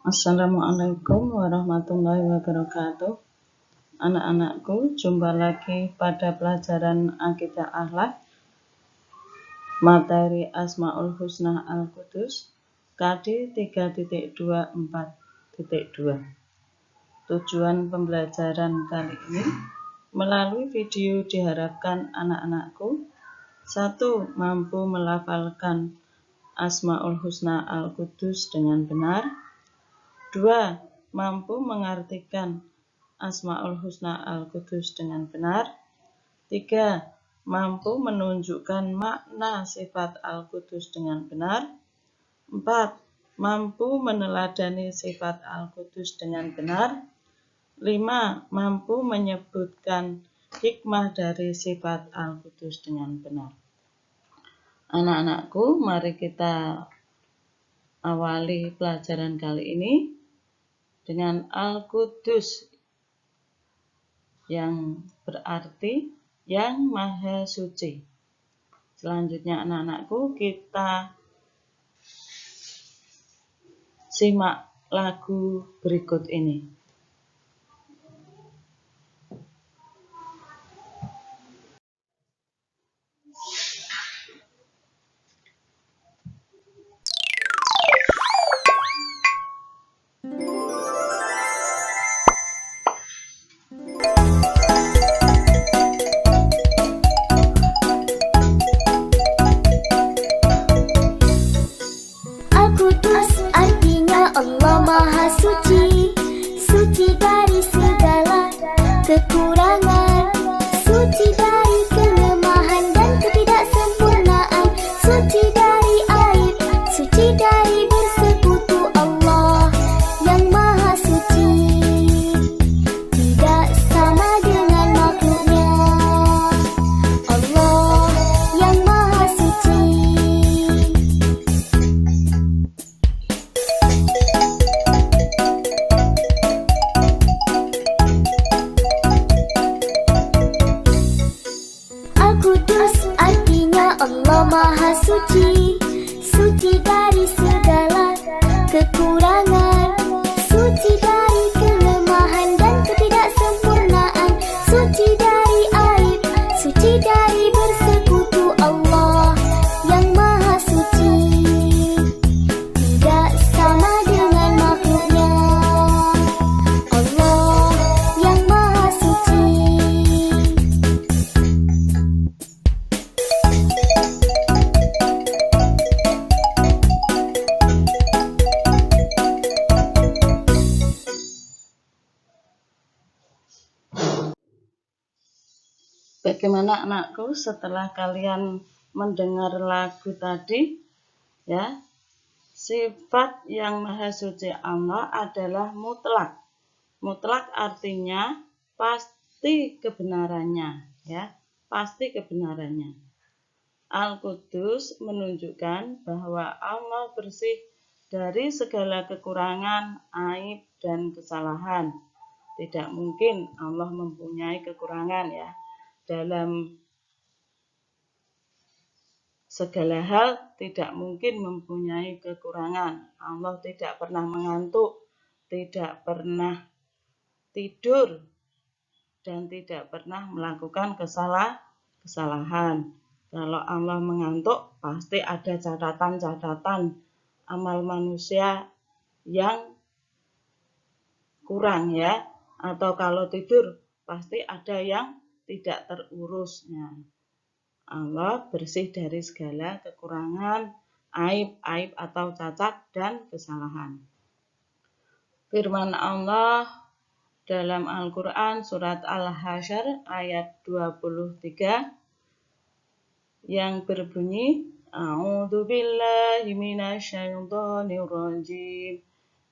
Assalamualaikum warahmatullahi wabarakatuh. Anak-anakku, jumpa lagi pada pelajaran Akidah Akhlak materi Asmaul Husna Al-Qudus KD 3.24.2. Tujuan pembelajaran kali ini melalui video diharapkan anak-anakku 1. Mampu melafalkan Asmaul Husna Al-Qudus dengan benar. 2. Mampu mengartikan Asmaul Husna Al-Qudus dengan benar. 3. Mampu menunjukkan makna sifat Al-Qudus dengan benar. 4. Mampu meneladani sifat Al-Qudus dengan benar. 5. Mampu menyebutkan hikmah dari sifat Al-Qudus dengan benar. Anak-anakku, mari kita awali pelajaran kali ini dengan Al-Qudus yang berarti yang Maha Suci. Selanjutnya anak-anakku, kita simak lagu berikut ini. Al-Qudus artinya Allah Maha Suci, suci dari segala kekurangan, suci dari kelemahan dan ketidaksempurnaan, suci dari aib, suci dari bersekutu. Allah yang Maha Suci tidak sama dengan makhluknya. Allah yang Maha Suci. Al-Qudus artinya Allah Maha Suci, suci dari segala kekurangan, suci dari kelemahan dan ketidaksempurnaan, suci dari aib, suci dari bersekutu. Allah yang Maha Suci tidak sama dengan makhluknya. Allah yang Maha Suci. Bagaimana anakku setelah kalian mendengar lagu tadi? Ya, sifat yang Maha Suci Allah adalah mutlak. Mutlak artinya pasti kebenarannya, ya, pasti kebenarannya. Al-Qudus menunjukkan bahwa Allah bersih dari segala kekurangan, aib, dan kesalahan. Tidak mungkin Allah mempunyai kekurangan, ya. Dalam segala hal tidak mungkin mempunyai kekurangan. Allah tidak pernah mengantuk, tidak pernah tidur, dan tidak pernah melakukan kesalahan. Kalau Allah mengantuk, pasti ada catatan-catatan amal manusia yang kurang, ya. Atau kalau tidur, pasti ada yang tidak terurusnya. Allah bersih dari segala kekurangan, aib atau cacat dan kesalahan. Firman Allah dalam Al-Quran surat Al-Hasyr ayat 23 yang berbunyi, A'udzubillahi minasyaitonirrajim.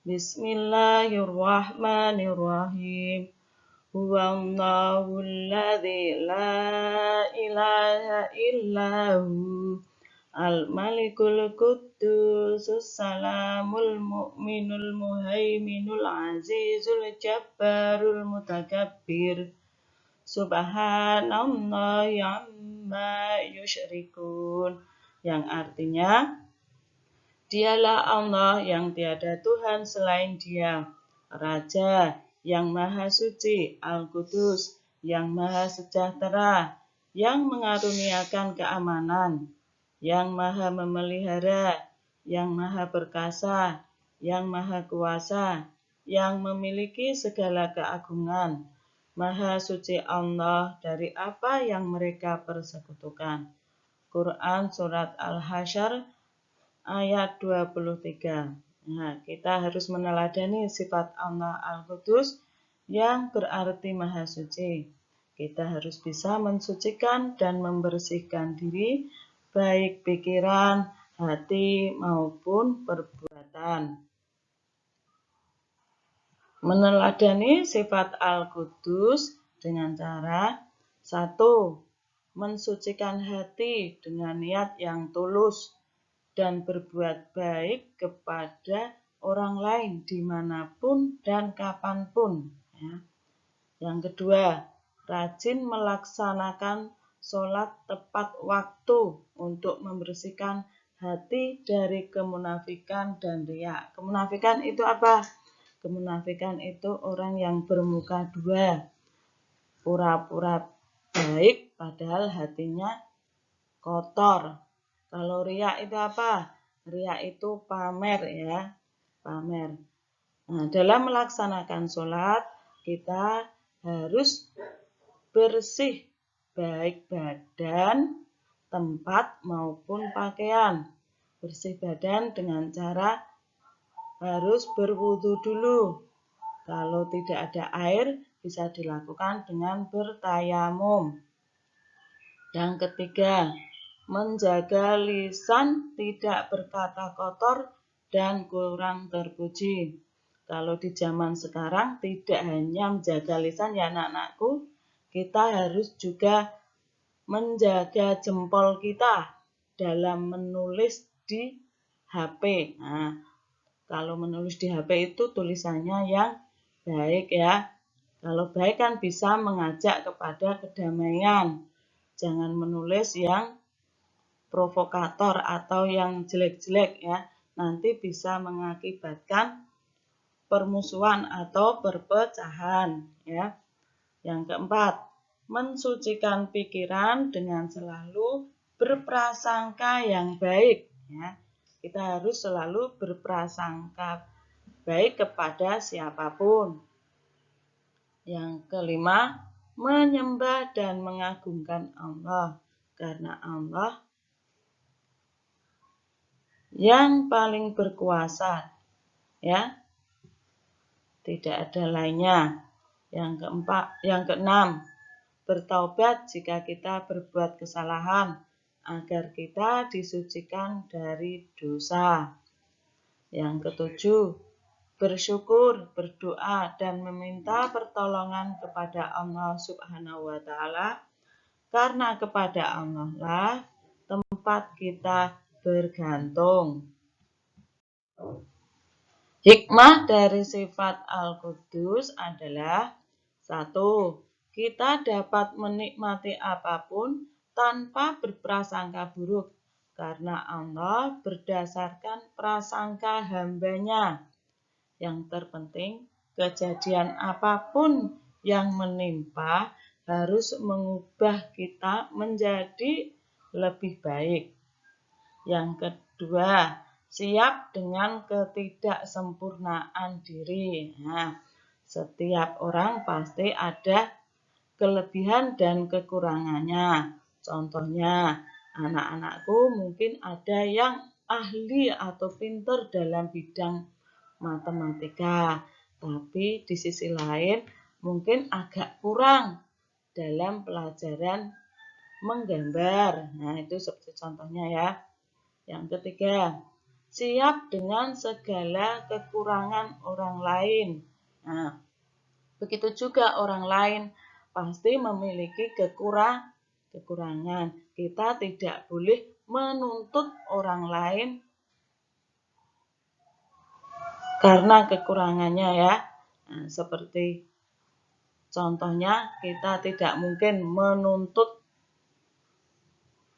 Bismillahirrahmanirrahim. Huwallahu alladzi la ilaha illahu al-malikul quddusus salamul mu'minul muhaiminul azizul jabbarul mutakabbir. Subhanallahi amma yusyrikun. Yang artinya, Dialah Allah yang tiada Tuhan selain Dia, Raja yang Maha Suci, Al-Qudus, yang Maha Sejahtera, yang mengaruniakan keamanan, yang Maha Memelihara, yang Maha Perkasa, yang Maha Kuasa, yang memiliki segala keagungan. Maha Suci Allah dari apa yang mereka persekutukan. Quran Surat Al-Hasyr ayat 23. Nah, kita harus meneladani sifat Allah Al-Qudus yang berarti Maha Suci. Kita harus bisa mensucikan dan membersihkan diri, baik pikiran, hati, maupun perbuatan. Meneladani sifat Al-Qudus dengan cara 1. Mensucikan hati dengan niat yang tulus dan berbuat baik kepada orang lain dimanapun dan kapanpun. Ya. Yang kedua, rajin melaksanakan sholat tepat waktu untuk membersihkan hati dari kemunafikan dan riya. Kemunafikan itu apa? Kemunafikan itu orang yang bermuka dua, pura-pura baik padahal hatinya kotor. Kalau riya itu apa? Riya itu pamer ya, pamer. Nah, dalam melaksanakan sholat, kita harus bersih, baik badan, tempat maupun pakaian. Bersih badan dengan cara harus berwudu dulu. Kalau tidak ada air, bisa dilakukan dengan bertayamum. Yang ketiga, menjaga lisan tidak berkata kotor dan kurang terpuji. Kalau di zaman sekarang tidak hanya menjaga lisan ya anak-anakku, kita harus juga menjaga jempol kita dalam menulis di HP. Nah, kalau menulis di HP itu tulisannya yang baik ya. Kalau baik kan bisa mengajak kepada kedamaian. Jangan menulis yang provokator atau yang jelek-jelek ya, nanti bisa mengakibatkan permusuhan atau perpecahan ya. Yang keempat, mensucikan pikiran dengan selalu berprasangka yang baik ya. Kita harus selalu berprasangka baik kepada siapapun. Yang kelima, menyembah dan mengagungkan Allah karena Allah yang paling berkuasa ya, tidak ada lainnya. Yang keenam, bertaubat jika kita berbuat kesalahan agar kita disucikan dari dosa. Yang ketujuh, bersyukur, berdoa dan meminta pertolongan kepada Allah Subhanahu wa taala karena kepada Allah lah tempat kita bergantung. Hikmah dari sifat Al-Qudus adalah 1. Kita dapat menikmati apapun tanpa berprasangka buruk karena Allah berdasarkan prasangka hambanya. Yang terpenting, kejadian apapun yang menimpa harus mengubah kita menjadi lebih baik. Yang kedua, siap dengan ketidaksempurnaan diri. Nah, setiap orang pasti ada kelebihan dan kekurangannya. Contohnya, anak-anakku mungkin ada yang ahli atau pintar dalam bidang matematika, tapi di sisi lain mungkin agak kurang dalam pelajaran menggambar. Nah, itu seperti contohnya ya. Yang ketiga, siap dengan segala kekurangan orang lain. Nah, begitu juga orang lain pasti memiliki kekurangan. Kita tidak boleh menuntut orang lain karena kekurangannya ya. Nah, seperti contohnya, kita tidak mungkin menuntut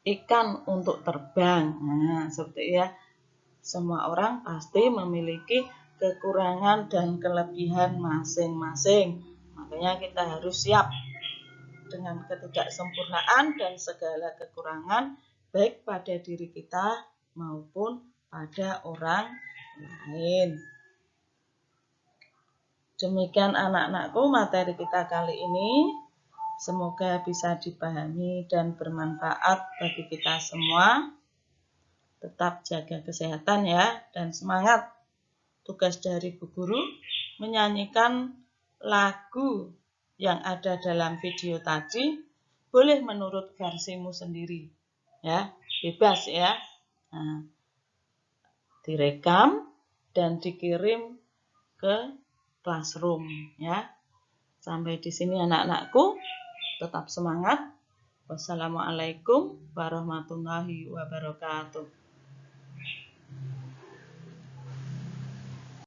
ikan untuk terbang. Nah, seperti ya. Semua orang pasti memiliki kekurangan dan kelebihan masing-masing. Makanya kita harus siap dengan ketidaksempurnaan dan segala kekurangan baik pada diri kita maupun pada orang lain. Demikian anak-anakku materi kita kali ini. Semoga bisa dipahami dan bermanfaat bagi kita semua. Tetap jaga kesehatan ya, dan semangat. Tugas dari Bu Guru menyanyikan lagu yang ada dalam video tadi. Boleh menurut versimu sendiri ya, bebas ya. Nah, direkam dan dikirim ke classroom ya. Sampai di sini anak-anakku, tetap semangat. Wassalamualaikum warahmatullahi wabarakatuh.